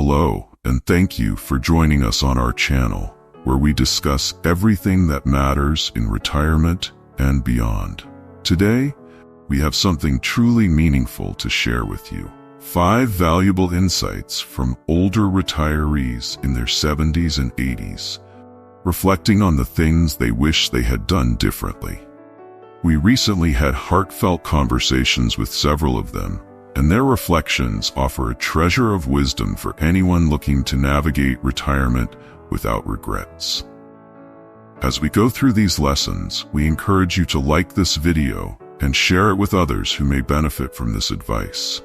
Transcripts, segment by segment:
Hello, and thank you for joining us on our channel, where we discuss everything that matters in retirement and beyond. Today, we have something truly meaningful to share with you. 5 valuable insights from older retirees in their 70s and 80s, reflecting on the things they wish they had done differently. We recently had heartfelt conversations with several of them, and their reflections offer a treasure of wisdom for anyone looking to navigate retirement without regrets. As we go through these lessons, we encourage you to like this video and share it with others who may benefit from this advice.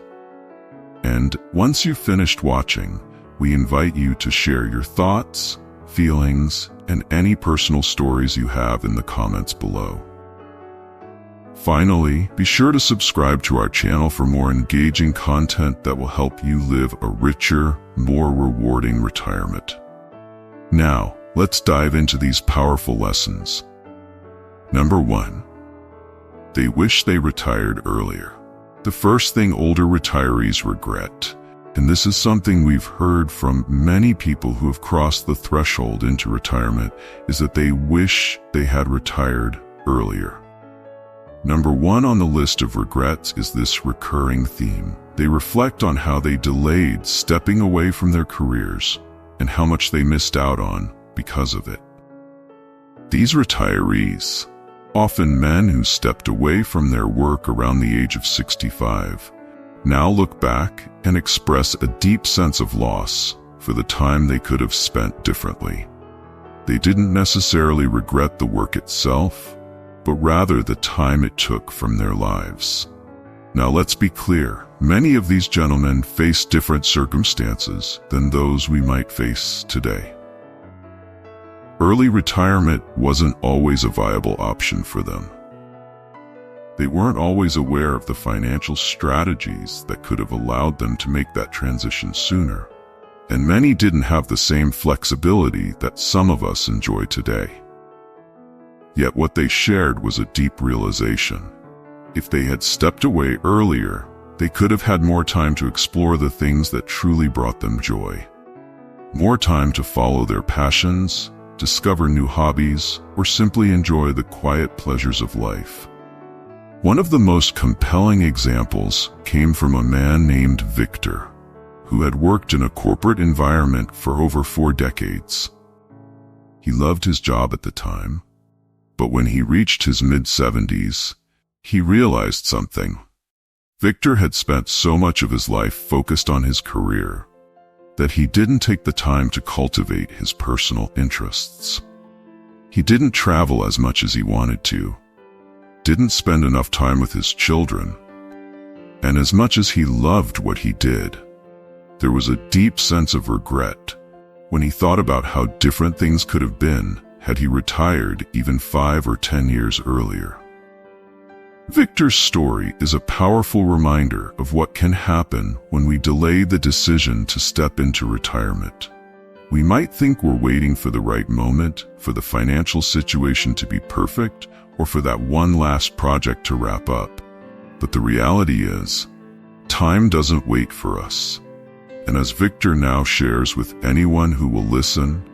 And once you've finished watching, we invite you to share your thoughts, feelings, and any personal stories you have in the comments below. Finally, be sure to subscribe to our channel for more engaging content that will help you live a richer, more rewarding retirement. Now, let's dive into these powerful lessons. Number 1. They wish they retired earlier. The first thing older retirees regret, and this is something we've heard from many people who have crossed the threshold into retirement, is that they wish they had retired earlier. Number 1 on the list of regrets is this recurring theme. They reflect on how they delayed stepping away from their careers and how much they missed out on because of it. These retirees, often men who stepped away from their work around the age of 65, now look back and express a deep sense of loss for the time they could have spent differently. They didn't necessarily regret the work itself, but rather the time it took from their lives. Now let's be clear, many of these gentlemen face different circumstances than those we might face today. Early retirement wasn't always a viable option for them. They weren't always aware of the financial strategies that could have allowed them to make that transition sooner. And many didn't have the same flexibility that some of us enjoy today. Yet what they shared was a deep realization. If they had stepped away earlier, they could have had more time to explore the things that truly brought them joy. More time to follow their passions, discover new hobbies, or simply enjoy the quiet pleasures of life. One of the most compelling examples came from a man named Victor, who had worked in a corporate environment for over 4 decades. He loved his job at the time, but when he reached his mid-70s, he realized something. Victor had spent so much of his life focused on his career that he didn't take the time to cultivate his personal interests. He didn't travel as much as he wanted to, didn't spend enough time with his children, and as much as he loved what he did, there was a deep sense of regret when he thought about how different things could have been had he retired even 5 or 10 years earlier. Victor's story is a powerful reminder of what can happen when we delay the decision to step into retirement. We might think we're waiting for the right moment, for the financial situation to be perfect, or for that one last project to wrap up. But the reality is, time doesn't wait for us. And as Victor now shares with anyone who will listen,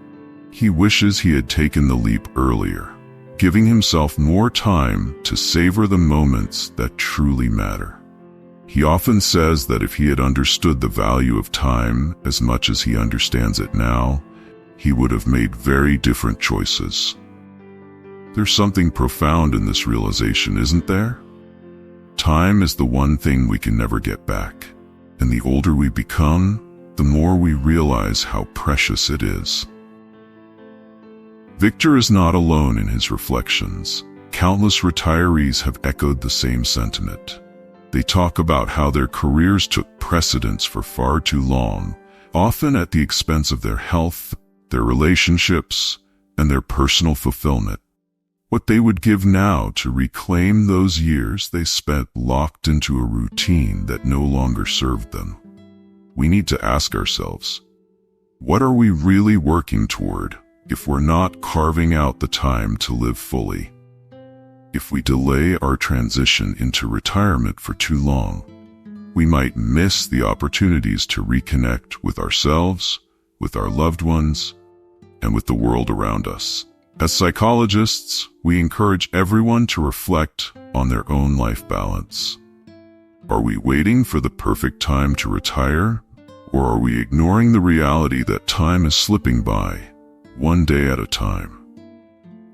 he wishes he had taken the leap earlier, giving himself more time to savor the moments that truly matter. He often says that if he had understood the value of time as much as he understands it now, he would have made very different choices. There's something profound in this realization, isn't there? Time is the one thing we can never get back, and the older we become, the more we realize how precious it is. Victor is not alone in his reflections. Countless retirees have echoed the same sentiment. They talk about how their careers took precedence for far too long, often at the expense of their health, their relationships, and their personal fulfillment. What they would give now to reclaim those years they spent locked into a routine that no longer served them. We need to ask ourselves, what are we really working toward if we're not carving out the time to live fully? If we delay our transition into retirement for too long, we might miss the opportunities to reconnect with ourselves, with our loved ones, and with the world around us. As psychologists, we encourage everyone to reflect on their own life balance. Are we waiting for the perfect time to retire, or are we ignoring the reality that time is slipping by, one day at a time?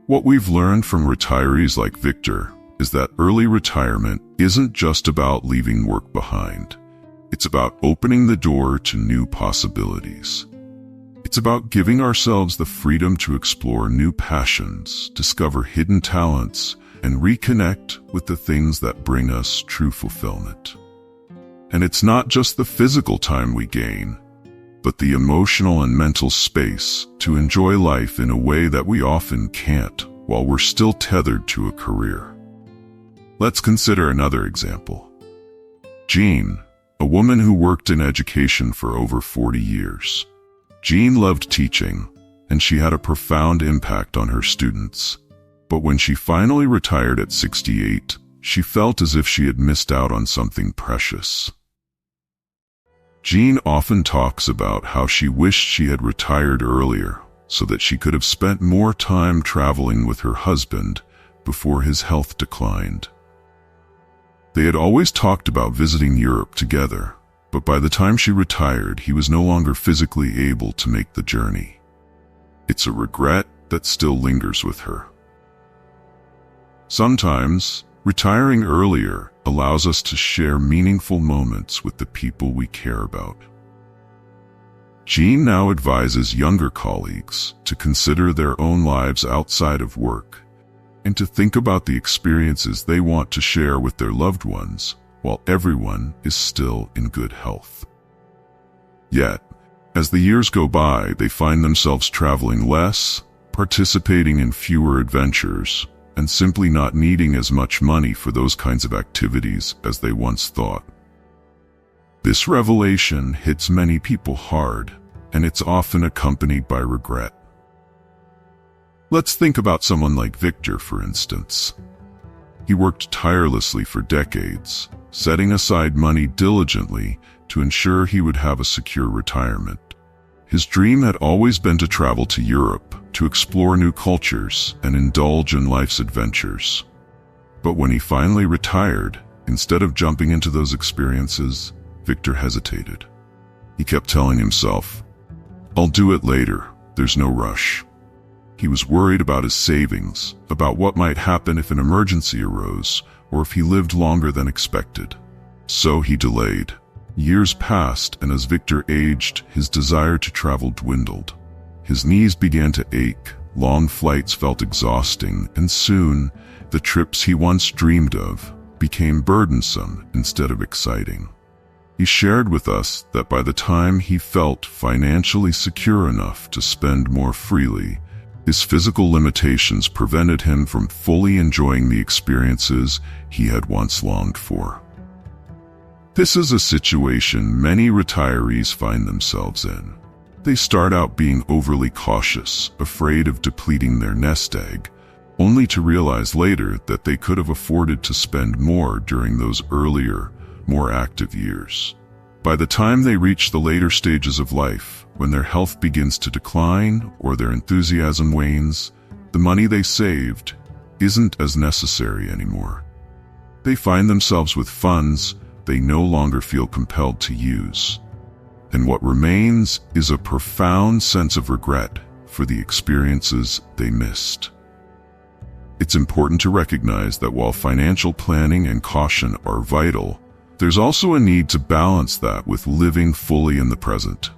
What we've learned from retirees like Victor is that early retirement isn't just about leaving work behind. It's about opening the door to new possibilities. It's about giving ourselves the freedom to explore new passions, discover hidden talents, and reconnect with the things that bring us true fulfillment. And it's not just the physical time we gain, but the emotional and mental space to enjoy life in a way that we often can't while we're still tethered to a career. Let's consider another example. Jean, a woman who worked in education for over 40 years. Jean loved teaching, and she had a profound impact on her students. But when she finally retired at 68, she felt as if she had missed out on something precious. Jean often talks about how she wished she had retired earlier so that she could have spent more time traveling with her husband before his health declined. They had always talked about visiting Europe together, but by the time she retired, he was no longer physically able to make the journey. It's a regret that still lingers with her. Sometimes, retiring earlier allows us to share meaningful moments with the people we care about. Jean now advises younger colleagues to consider their own lives outside of work and to think about the experiences they want to share with their loved ones while everyone is still in good health. Yet, as the years go by, they find themselves traveling less, participating in fewer adventures, and simply not needing as much money for those kinds of activities as they once thought. This revelation hits many people hard, and it's often accompanied by regret. Let's think about someone like Victor, for instance. He worked tirelessly for decades, setting aside money diligently to ensure he would have a secure retirement. His dream had always been to travel to Europe, to explore new cultures and indulge in life's adventures. But when he finally retired, instead of jumping into those experiences, Victor hesitated. He kept telling himself, "I'll do it later, there's no rush." He was worried about his savings, about what might happen if an emergency arose, or if he lived longer than expected. So he delayed. Years passed, and as Victor aged, his desire to travel dwindled. His knees began to ache, long flights felt exhausting, and soon, the trips he once dreamed of became burdensome instead of exciting. He shared with us that by the time he felt financially secure enough to spend more freely, his physical limitations prevented him from fully enjoying the experiences he had once longed for. This is a situation many retirees find themselves in. They start out being overly cautious, afraid of depleting their nest egg, only to realize later that they could have afforded to spend more during those earlier, more active years. By the time they reach the later stages of life, when their health begins to decline or their enthusiasm wanes, the money they saved isn't as necessary anymore. They find themselves with funds they no longer feel compelled to use. And what remains is a profound sense of regret for the experiences they missed. It's important to recognize that while financial planning and caution are vital, there's also a need to balance that with living fully in the present.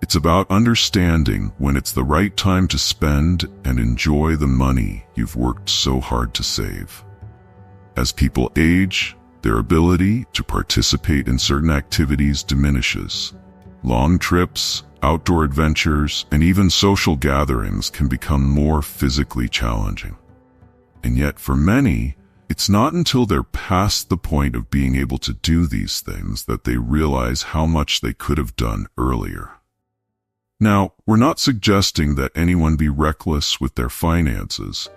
It's about understanding when it's the right time to spend and enjoy the money you've worked so hard to save. As people age, their ability to participate in certain activities diminishes. Long trips, outdoor adventures, and even social gatherings can become more physically challenging. And yet for many, it's not until they're past the point of being able to do these things that they realize how much they could have done earlier. Now, we're not suggesting that anyone be reckless with their finances,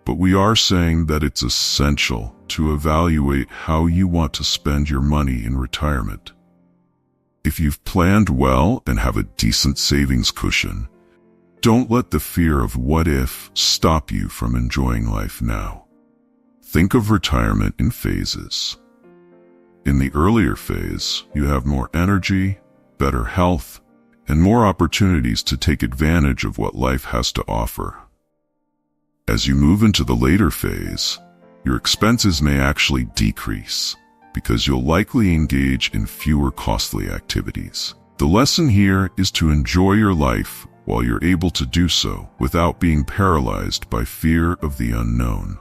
but we are saying that it's essential to evaluate how you want to spend your money in retirement. If you've planned well and have a decent savings cushion, don't let the fear of what if stop you from enjoying life now. Think of retirement in phases. In the earlier phase, you have more energy, better health, and more opportunities to take advantage of what life has to offer. As you move into the later phase, your expenses may actually decrease because you'll likely engage in fewer costly activities. The lesson here is to enjoy your life while you're able to do so without being paralyzed by fear of the unknown.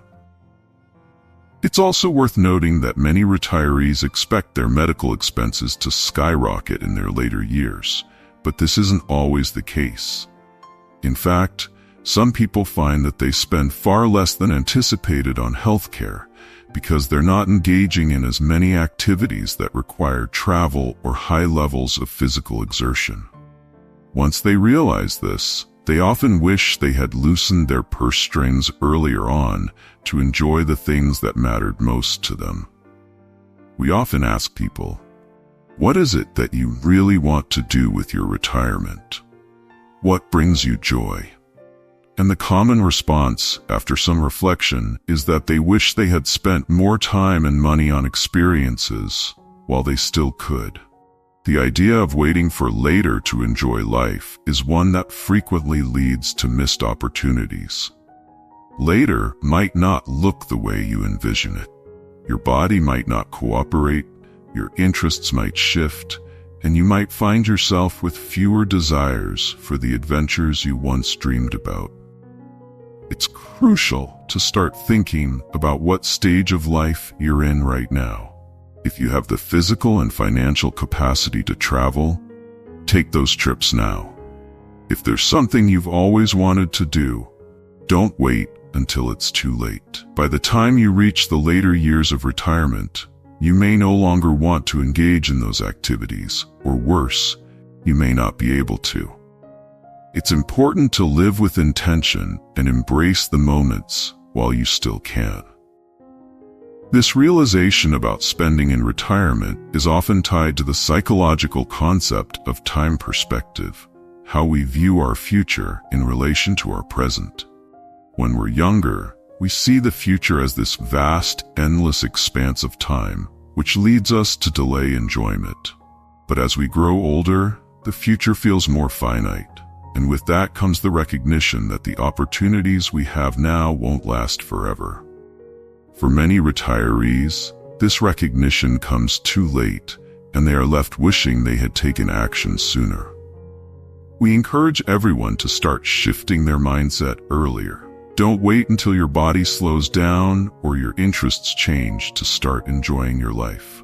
It's also worth noting that many retirees expect their medical expenses to skyrocket in their later years, but this isn't always the case. In fact, some people find that they spend far less than anticipated on healthcare because they're not engaging in as many activities that require travel or high levels of physical exertion. Once they realize this, they often wish they had loosened their purse strings earlier on to enjoy the things that mattered most to them. We often ask people, what is it that you really want to do with your retirement? What brings you joy? And the common response, after some reflection, is that they wish they had spent more time and money on experiences while they still could. The idea of waiting for later to enjoy life is one that frequently leads to missed opportunities. Later might not look the way you envision it. Your body might not cooperate, your interests might shift, and you might find yourself with fewer desires for the adventures you once dreamed about. It's crucial to start thinking about what stage of life you're in right now. If you have the physical and financial capacity to travel, take those trips now. If there's something you've always wanted to do, don't wait until it's too late. By the time you reach the later years of retirement, you may no longer want to engage in those activities, or worse, you may not be able to. It's important to live with intention and embrace the moments while you still can. This realization about spending in retirement is often tied to the psychological concept of time perspective, how we view our future in relation to our present. When we're younger, we see the future as this vast, endless expanse of time, which leads us to delay enjoyment. But as we grow older, the future feels more finite, and with that comes the recognition that the opportunities we have now won't last forever. For many retirees, this recognition comes too late, and they are left wishing they had taken action sooner. We encourage everyone to start shifting their mindset earlier. Don't wait until your body slows down or your interests change to start enjoying your life.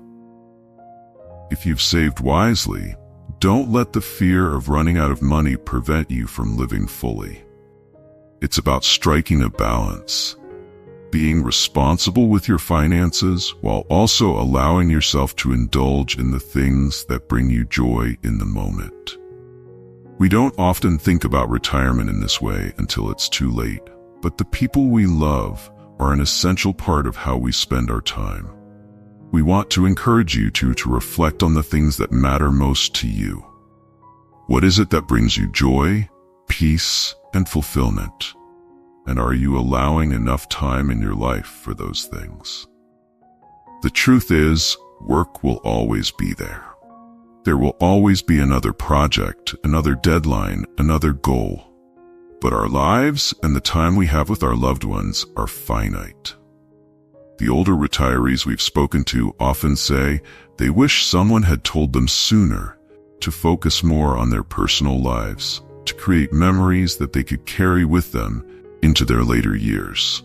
If you've saved wisely, don't let the fear of running out of money prevent you from living fully. It's about striking a balance, being responsible with your finances while also allowing yourself to indulge in the things that bring you joy in the moment. We don't often think about retirement in this way until it's too late, but the people we love are an essential part of how we spend our time. We want to encourage you to reflect on the things that matter most to you. What is it that brings you joy, peace, and fulfillment? And are you allowing enough time in your life for those things? The truth is, work will always be there. There will always be another project, another deadline, another goal. But our lives and the time we have with our loved ones are finite. The older retirees we've spoken to often say they wish someone had told them sooner to focus more on their personal lives, to create memories that they could carry with them into their later years.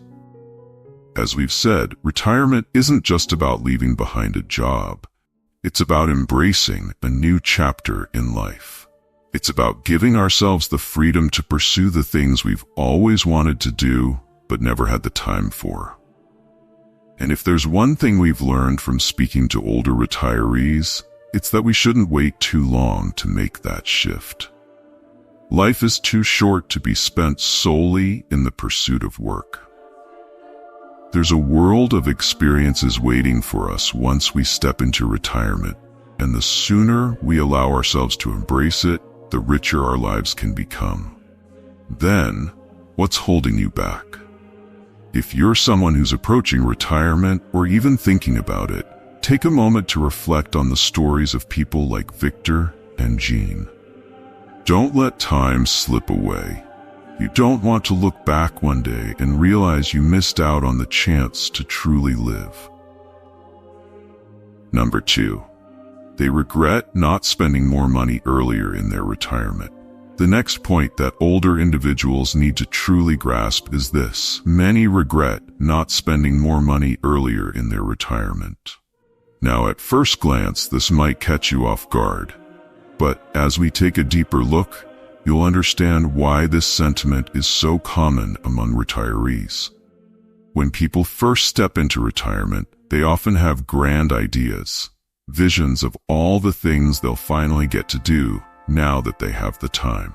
As we've said, retirement isn't just about leaving behind a job. It's about embracing a new chapter in life. It's about giving ourselves the freedom to pursue the things we've always wanted to do but never had the time for. And if there's one thing we've learned from speaking to older retirees, it's that we shouldn't wait too long to make that shift. Life is too short to be spent solely in the pursuit of work. There's a world of experiences waiting for us once we step into retirement, and the sooner we allow ourselves to embrace it, the richer our lives can become. Then, what's holding you back? If you're someone who's approaching retirement or even thinking about it, take a moment to reflect on the stories of people like Victor and Jean. Don't let time slip away. You don't want to look back one day and realize you missed out on the chance to truly live. Number 2. They regret not spending more money earlier in their retirement. The next point that older individuals need to truly grasp is this: many regret not spending more money earlier in their retirement. Now, at first glance, this might catch you off guard, but as we take a deeper look, you'll understand why this sentiment is so common among retirees. When people first step into retirement, they often have grand ideas, visions of all the things they'll finally get to do now that they have the time.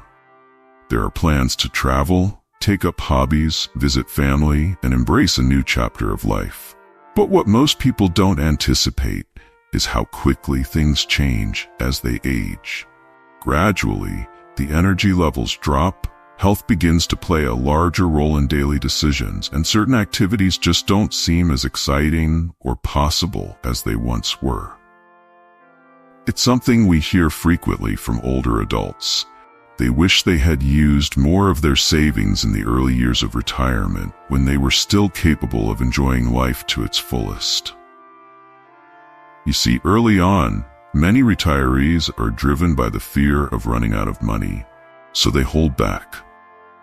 There are plans to travel, take up hobbies, visit family, and embrace a new chapter of life. But what most people don't anticipate is how quickly things change as they age. Gradually, the energy levels drop, health begins to play a larger role in daily decisions, and certain activities just don't seem as exciting or possible as they once were. It's something we hear frequently from older adults. They wish they had used more of their savings in the early years of retirement when they were still capable of enjoying life to its fullest. You see, early on, many retirees are driven by the fear of running out of money, so they hold back.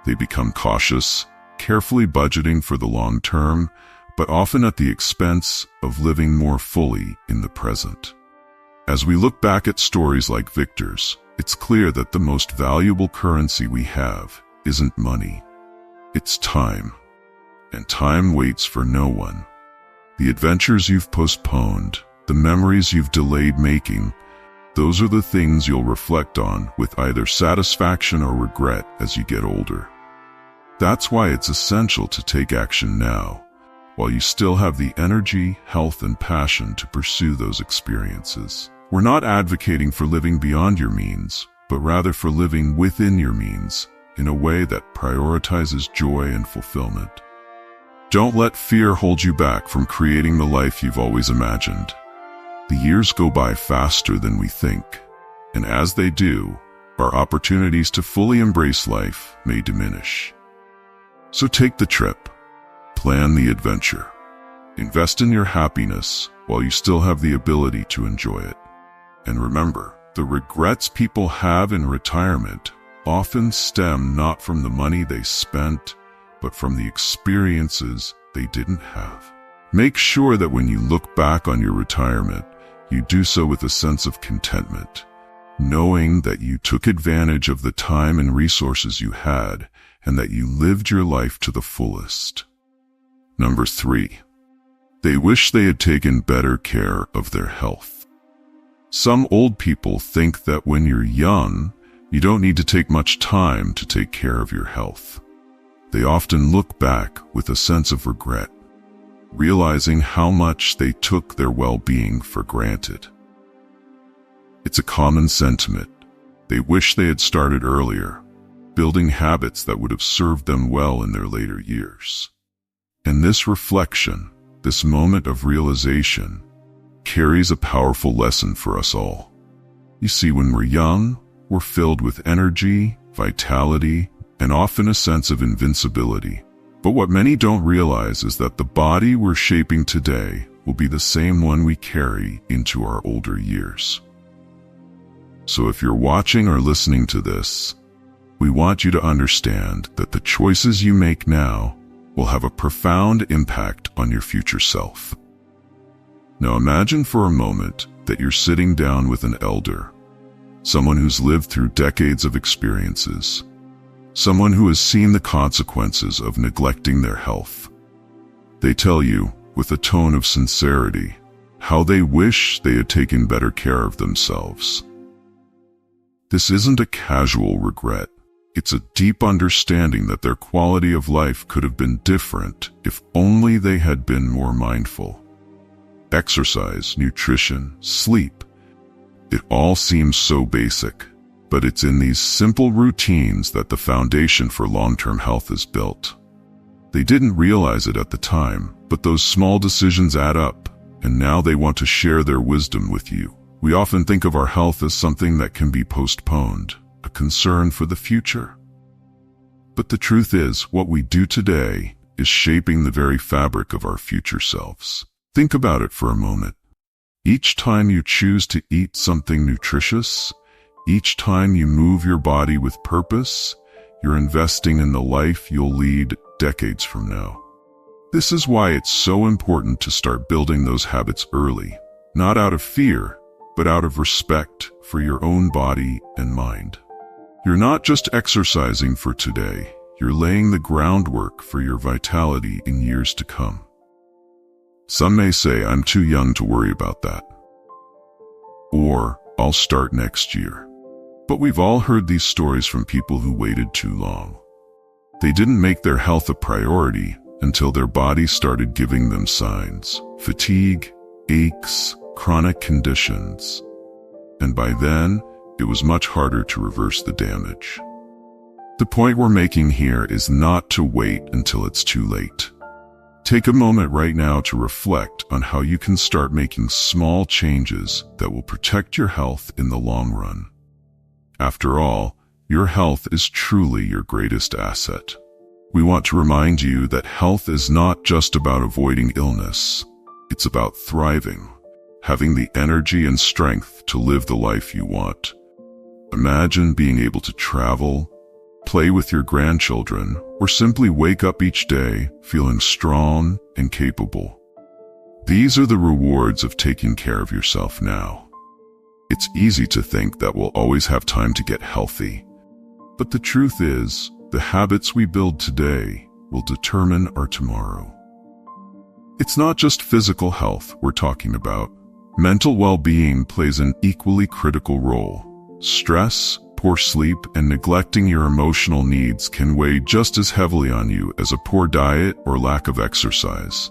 They become cautious, carefully budgeting for the long term, but often at the expense of living more fully in the present. As we look back at stories like Victor's, it's clear that the most valuable currency we have isn't money. It's time. And time waits for no one. The adventures you've postponed, the memories you've delayed making, those are the things you'll reflect on with either satisfaction or regret as you get older. That's why it's essential to take action now, while you still have the energy, health, and passion to pursue those experiences. We're not advocating for living beyond your means, but rather for living within your means in a way that prioritizes joy and fulfillment. Don't let fear hold you back from creating the life you've always imagined. The years go by faster than we think, and as they do, our opportunities to fully embrace life may diminish. So take the trip, plan the adventure, invest in your happiness while you still have the ability to enjoy it. And remember, the regrets people have in retirement often stem not from the money they spent, but from the experiences they didn't have. Make sure that when you look back on your retirement, you do so with a sense of contentment, knowing that you took advantage of the time and resources you had, and that you lived your life to the fullest. Number 3. They wish they had taken better care of their health. Some old people think that when you're young, you don't need to take much time to take care of your health. They often look back with a sense of regret, realizing how much they took their well-being for granted. It's a common sentiment. They wish they had started earlier, building habits that would have served them well in their later years. And this reflection, this moment of realization, carries a powerful lesson for us all. You see, when we're young, we're filled with energy, vitality, and often a sense of invincibility. But what many don't realize is that the body we're shaping today will be the same one we carry into our older years. So if you're watching or listening to this, we want you to understand that the choices you make now will have a profound impact on your future self. Now imagine for a moment that you're sitting down with an elder, someone who's lived through decades of experiences, someone who has seen the consequences of neglecting their health. They tell you, with a tone of sincerity, how they wish they had taken better care of themselves. This isn't a casual regret. It's a deep understanding that their quality of life could have been different if only they had been more mindful. Exercise, nutrition, sleep. It all seems so basic, but it's in these simple routines that the foundation for long-term health is built. They didn't realize it at the time, but those small decisions add up, and now they want to share their wisdom with you. We often think of our health as something that can be postponed, a concern for the future. But the truth is, what we do today is shaping the very fabric of our future selves. Think about it for a moment. Each time you choose to eat something nutritious, each time you move your body with purpose, you're investing in the life you'll lead decades from now. This is why it's so important to start building those habits early, not out of fear, but out of respect for your own body and mind. You're not just exercising for today, you're laying the groundwork for your vitality in years to come. Some may say, I'm too young to worry about that. Or, I'll start next year. But we've all heard these stories from people who waited too long. They didn't make their health a priority until their bodies started giving them signs: fatigue, aches, chronic conditions. And by then, it was much harder to reverse the damage. The point we're making here is not to wait until it's too late. Take a moment right now to reflect on how you can start making small changes that will protect your health in the long run. After all, your health is truly your greatest asset. We want to remind you that health is not just about avoiding illness. It's about thriving, having the energy and strength to live the life you want. Imagine being able to travel, play with your grandchildren, or simply wake up each day feeling strong and capable. These are the rewards of taking care of yourself now. It's easy to think that we'll always have time to get healthy. But the truth is, the habits we build today will determine our tomorrow. It's not just physical health we're talking about. Mental well-being plays an equally critical role. Stress, poor sleep, and neglecting your emotional needs can weigh just as heavily on you as a poor diet or lack of exercise.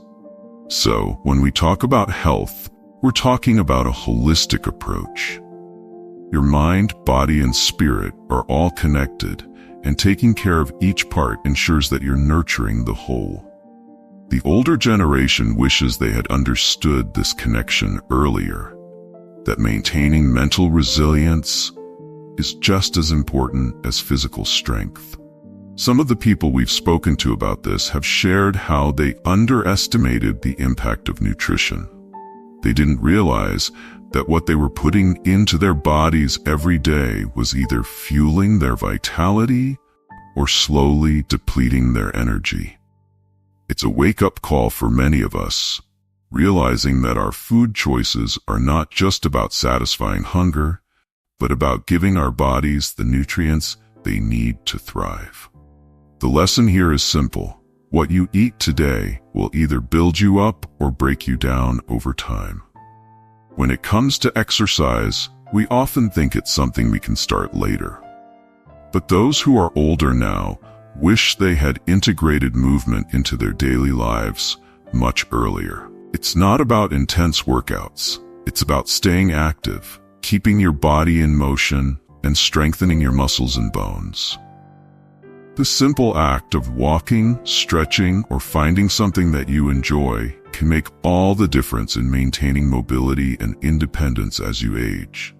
So, when we talk about health, we're talking about a holistic approach. Your mind, body, and spirit are all connected, and taking care of each part ensures that you're nurturing the whole. The older generation wishes they had understood this connection earlier, that maintaining mental resilience is just as important as physical strength. Some of the people we've spoken to about this have shared how they underestimated the impact of nutrition. They didn't realize that what they were putting into their bodies every day was either fueling their vitality or slowly depleting their energy. It's a wake-up call for many of us, realizing that our food choices are not just about satisfying hunger, but about giving our bodies the nutrients they need to thrive. The lesson here is simple. What you eat today will either build you up or break you down over time. When it comes to exercise, we often think it's something we can start later. But those who are older now wish they had integrated movement into their daily lives much earlier. It's not about intense workouts. It's about staying active, keeping your body in motion, and strengthening your muscles and bones. The simple act of walking, stretching, or finding something that you enjoy can make all the difference in maintaining mobility and independence as you age.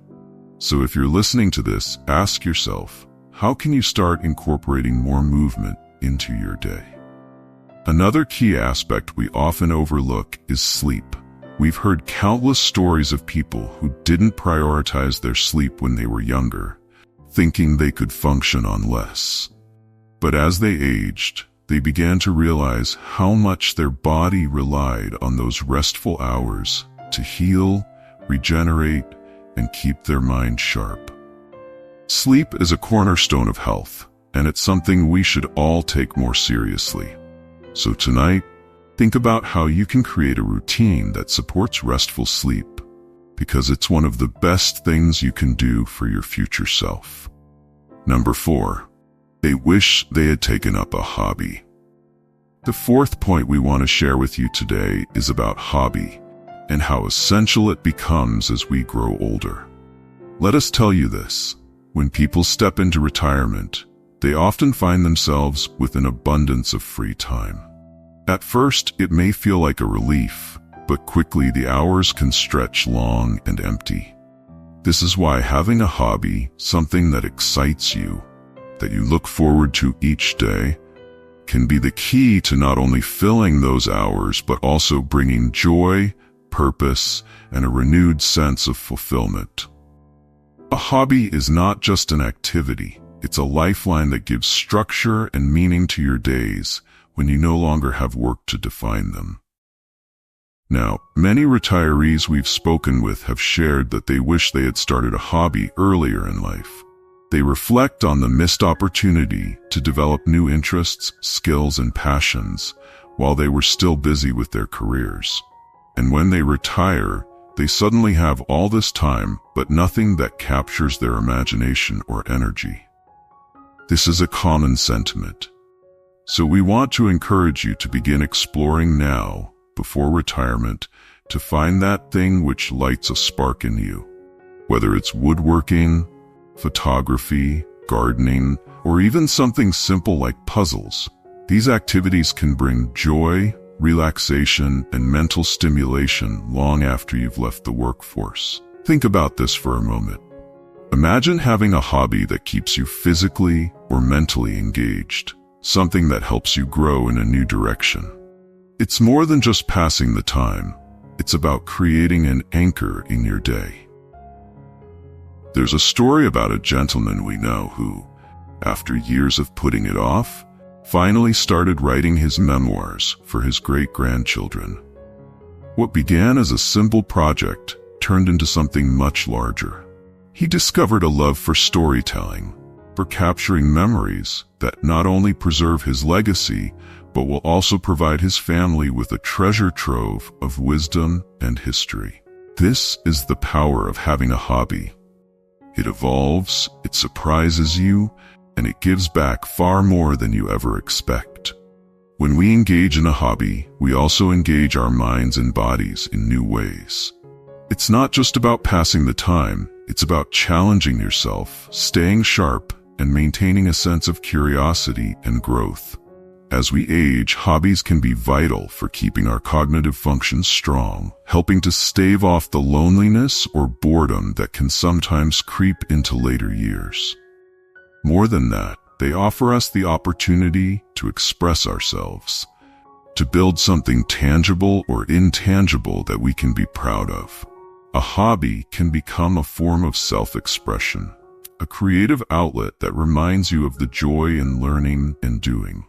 So if you're listening to this, ask yourself, how can you start incorporating more movement into your day? Another key aspect we often overlook is sleep. We've heard countless stories of people who didn't prioritize their sleep when they were younger, thinking they could function on less. But as they aged, they began to realize how much their body relied on those restful hours to heal, regenerate, and keep their mind sharp. Sleep is a cornerstone of health, and it's something we should all take more seriously. So tonight, think about how you can create a routine that supports restful sleep, because it's one of the best things you can do for your future self. Number 4. They wish they had taken up a hobby. The fourth point we want to share with you today is about hobby and how essential it becomes as we grow older. Let us tell you this: when people step into retirement, they often find themselves with an abundance of free time. At first, it may feel like a relief, but quickly the hours can stretch long and empty. This is why having a hobby, something that excites you, that you look forward to each day, can be the key to not only filling those hours but also bringing joy, purpose, and a renewed sense of fulfillment. A hobby is not just an activity, it's a lifeline that gives structure and meaning to your days when you no longer have work to define them. Now, many retirees we've spoken with have shared that they wish they had started a hobby earlier in life. They reflect on the missed opportunity to develop new interests, skills, and passions while they were still busy with their careers. And when they retire, they suddenly have all this time, but nothing that captures their imagination or energy. This is a common sentiment. So we want to encourage you to begin exploring now, before retirement, to find that thing which lights a spark in you. Whether it's woodworking, photography, gardening, or even something simple like puzzles, these activities can bring joy, relaxation, and mental stimulation long after you've left the workforce. Think about this for a moment. Imagine having a hobby that keeps you physically or mentally engaged, something that helps you grow in a new direction. It's more than just passing the time. It's about creating an anchor in your day. There's a story about a gentleman we know who, after years of putting it off, finally started writing his memoirs for his great-grandchildren. What began as a simple project turned into something much larger. He discovered a love for storytelling, for capturing memories that not only preserve his legacy, but will also provide his family with a treasure trove of wisdom and history. This is the power of having a hobby. It evolves, it surprises you, and it gives back far more than you ever expect. When we engage in a hobby, we also engage our minds and bodies in new ways. It's not just about passing the time, it's about challenging yourself, staying sharp, and maintaining a sense of curiosity and growth. As we age, hobbies can be vital for keeping our cognitive functions strong, helping to stave off the loneliness or boredom that can sometimes creep into later years. More than that, they offer us the opportunity to express ourselves, to build something tangible or intangible that we can be proud of. A hobby can become a form of self-expression, a creative outlet that reminds you of the joy in learning and doing.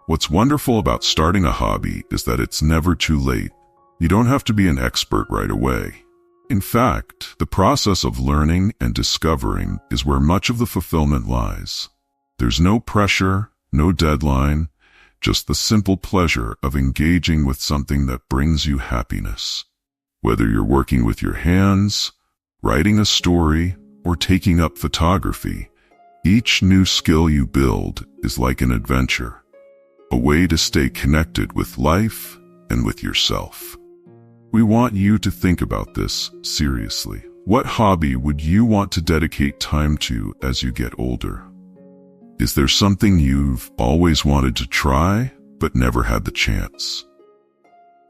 What's wonderful about starting a hobby is that it's never too late. You don't have to be an expert right away. In fact, the process of learning and discovering is where much of the fulfillment lies. There's no pressure, no deadline, just the simple pleasure of engaging with something that brings you happiness. Whether you're working with your hands, writing a story, or taking up photography, each new skill you build is like an adventure. A way to stay connected with life and with yourself. We want you to think about this seriously. What hobby would you want to dedicate time to as you get older? Is there something you've always wanted to try but never had the chance?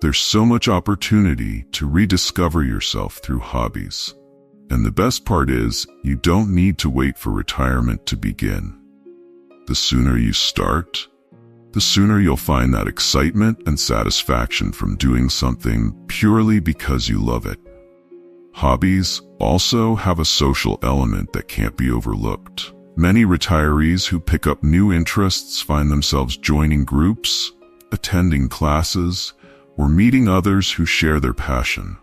There's so much opportunity to rediscover yourself through hobbies. And the best part is, you don't need to wait for retirement to begin. The sooner you start, the sooner you'll find that excitement and satisfaction from doing something purely because you love it. Hobbies also have a social element that can't be overlooked. Many retirees who pick up new interests find themselves joining groups, attending classes, or meeting others who share their passion.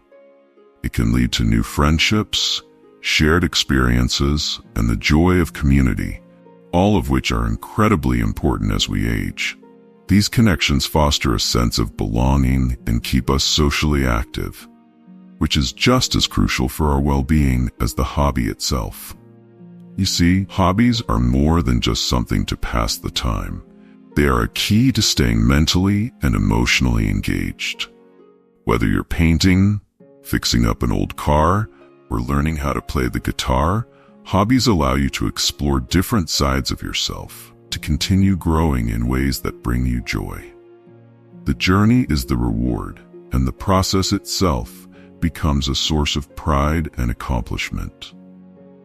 It can lead to new friendships, shared experiences, and the joy of community, all of which are incredibly important as we age. These connections foster a sense of belonging and keep us socially active, which is just as crucial for our well-being as the hobby itself. You see, hobbies are more than just something to pass the time. They are a key to staying mentally and emotionally engaged. Whether you're painting, fixing up an old car, or learning how to play the guitar, hobbies allow you to explore different sides of yourself, to continue growing in ways that bring you joy. The journey is the reward, and the process itself becomes a source of pride and accomplishment.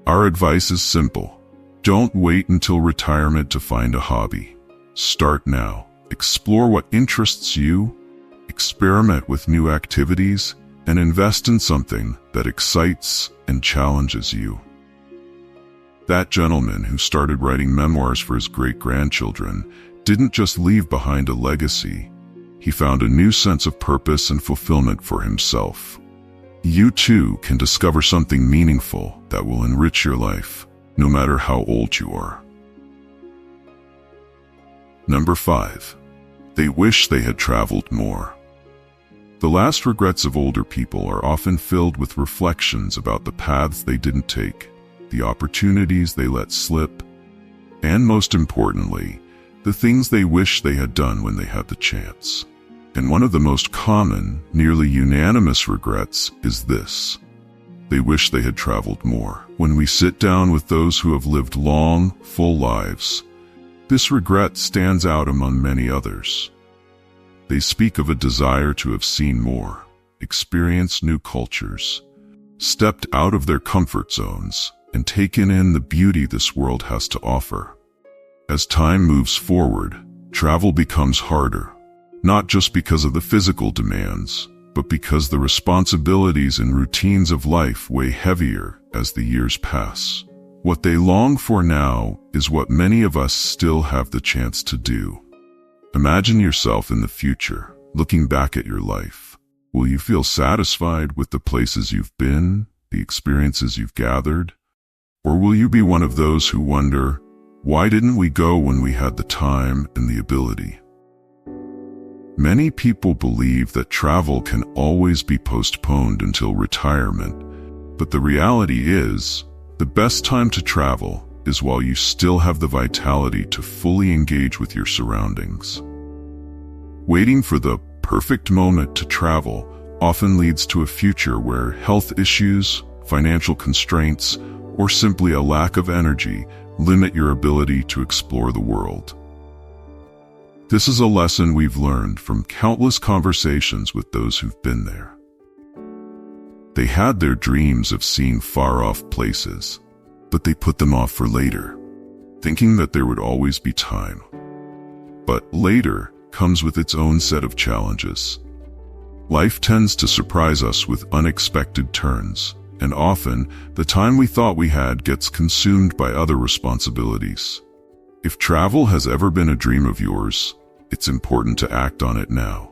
Our advice is simple. Don't wait until retirement to find a hobby. Start now. Explore what interests you, experiment with new activities, and invest in something that excites and challenges you. That gentleman who started writing memoirs for his great-grandchildren didn't just leave behind a legacy. He found a new sense of purpose and fulfillment for himself. You too can discover something meaningful that will enrich your life, no matter how old you are. Number 5. They wish they had traveled more. The last regrets of older people are often filled with reflections about the paths they didn't take, the opportunities they let slip, and most importantly, the things they wish they had done when they had the chance. And one of the most common, nearly unanimous regrets is this. They wish they had traveled more. When we sit down with those who have lived long, full lives, this regret stands out among many others. They speak of a desire to have seen more, experienced new cultures, stepped out of their comfort zones, and taken in the beauty this world has to offer. As time moves forward, travel becomes harder. Not just because of the physical demands, but because the responsibilities and routines of life weigh heavier as the years pass. What they long for now is what many of us still have the chance to do. Imagine yourself in the future, looking back at your life. Will you feel satisfied with the places you've been, the experiences you've gathered? Or will you be one of those who wonder, why didn't we go when we had the time and the ability? Many people believe that travel can always be postponed until retirement, but the reality is, the best time to travel is while you still have the vitality to fully engage with your surroundings. Waiting for the perfect moment to travel often leads to a future where health issues, financial constraints, or simply a lack of energy limit your ability to explore the world. This is a lesson we've learned from countless conversations with those who've been there. They had their dreams of seeing far-off places, but they put them off for later, thinking that there would always be time. But later comes with its own set of challenges. Life tends to surprise us with unexpected turns, and often the time we thought we had gets consumed by other responsibilities. If travel has ever been a dream of yours, it's important to act on it now.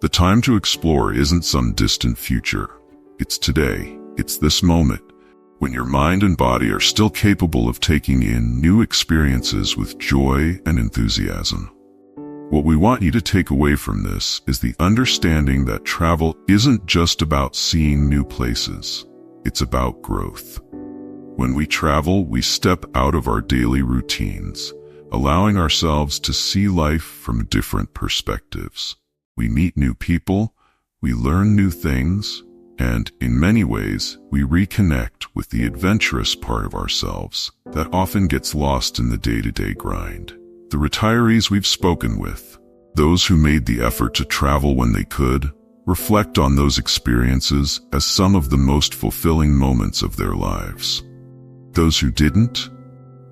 The time to explore isn't some distant future. It's today. It's this moment, when your mind and body are still capable of taking in new experiences with joy and enthusiasm. What we want you to take away from this is the understanding that travel isn't just about seeing new places. It's about growth. When we travel, we step out of our daily routines, allowing ourselves to see life from different perspectives. We meet new people, we learn new things, and in many ways, we reconnect with the adventurous part of ourselves that often gets lost in the day-to-day grind. The retirees we've spoken with, those who made the effort to travel when they could, reflect on those experiences as some of the most fulfilling moments of their lives. Those who didn't,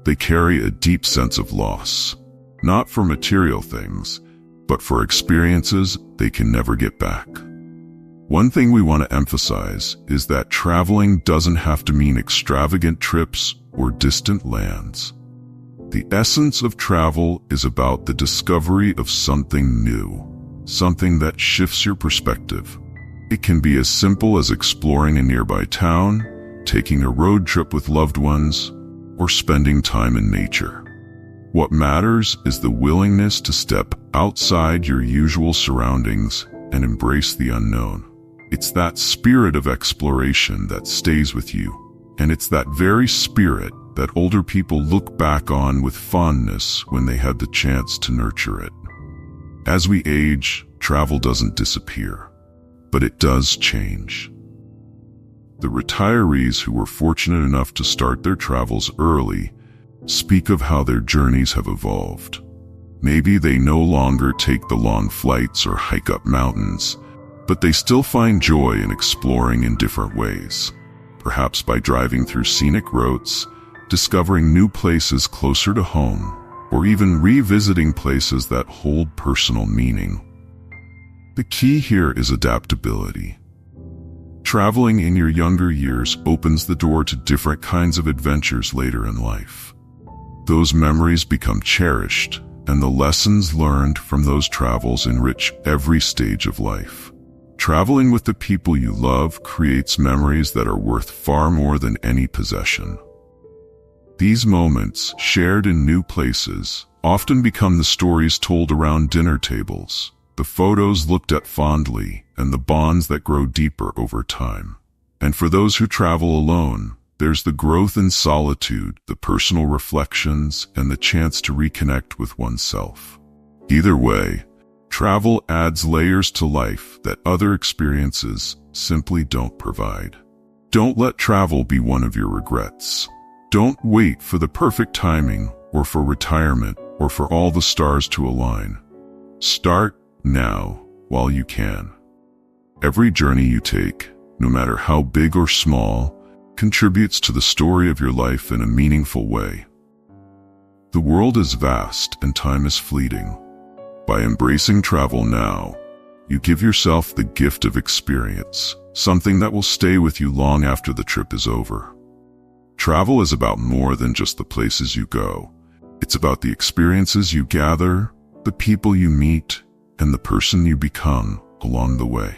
they carry a deep sense of loss, not for material things, but for experiences they can never get back. One thing we want to emphasize is that traveling doesn't have to mean extravagant trips or distant lands. The essence of travel is about the discovery of something new, something that shifts your perspective. It can be as simple as exploring a nearby town, taking a road trip with loved ones, or spending time in nature. What matters is the willingness to step outside your usual surroundings and embrace the unknown. It's that spirit of exploration that stays with you, and it's that very spirit that older people look back on with fondness when they had the chance to nurture it. As we age, travel doesn't disappear, but it does change. The retirees who were fortunate enough to start their travels early speak of how their journeys have evolved. Maybe they no longer take the long flights or hike up mountains, but they still find joy in exploring in different ways. Perhaps by driving through scenic routes, discovering new places closer to home, or even revisiting places that hold personal meaning. The key here is adaptability. Traveling in your younger years opens the door to different kinds of adventures later in life. Those memories become cherished, and the lessons learned from those travels enrich every stage of life. Traveling with the people you love creates memories that are worth far more than any possession. These moments, shared in new places, often become the stories told around dinner tables, the photos looked at fondly, and the bonds that grow deeper over time. And for those who travel alone, there's the growth in solitude, the personal reflections, and the chance to reconnect with oneself. Either way, travel adds layers to life that other experiences simply don't provide. Don't let travel be one of your regrets. Don't wait for the perfect timing, or for retirement, or for all the stars to align. Start now, while you can. Every journey you take, no matter how big or small, contributes to the story of your life in a meaningful way. The world is vast and time is fleeting. By embracing travel now, you give yourself the gift of experience, something that will stay with you long after the trip is over. Travel is about more than just the places you go. It's about the experiences you gather, the people you meet, and the person you become along the way.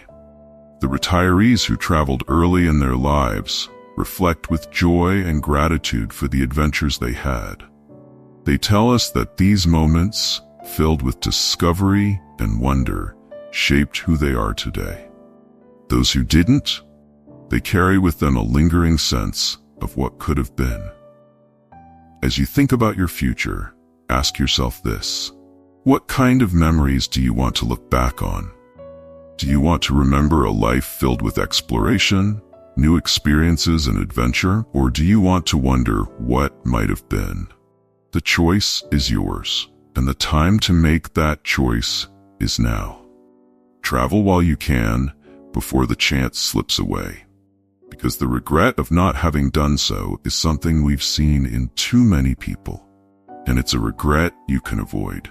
The retirees who traveled early in their lives reflect with joy and gratitude for the adventures they had. They tell us that these moments, filled with discovery and wonder, shaped who they are today. Those who didn't, they carry with them a lingering sense of what could have been. As you think about your future, ask yourself this: what kind of memories do you want to look back on? Do you want to remember a life filled with exploration, new experiences and adventure, or do you want to wonder what might have been? The choice is yours, and the time to make that choice is now. Travel while you can, before the chance slips away. Because the regret of not having done so is something we've seen in too many people, and it's a regret you can avoid.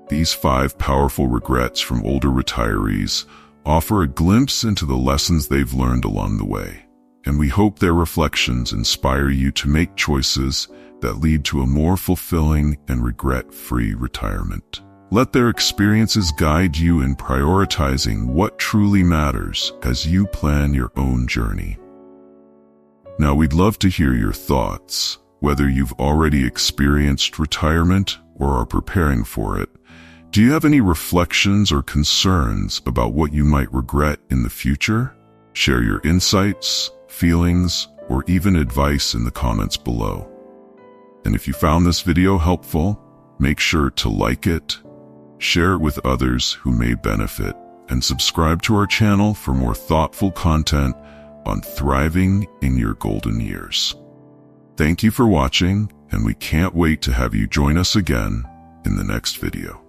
These 5 powerful regrets from older retirees offer a glimpse into the lessons they've learned along the way, and we hope their reflections inspire you to make choices that lead to a more fulfilling and regret-free retirement. Let their experiences guide you in prioritizing what truly matters as you plan your own journey. Now, we'd love to hear your thoughts, whether you've already experienced retirement or are preparing for it. Do you have any reflections or concerns about what you might regret in the future? Share your insights, feelings, or even advice in the comments below. And if you found this video helpful, make sure to like it, share it with others who may benefit, and subscribe to our channel for more thoughtful content on thriving in your golden years. Thank you for watching, and we can't wait to have you join us again in the next video.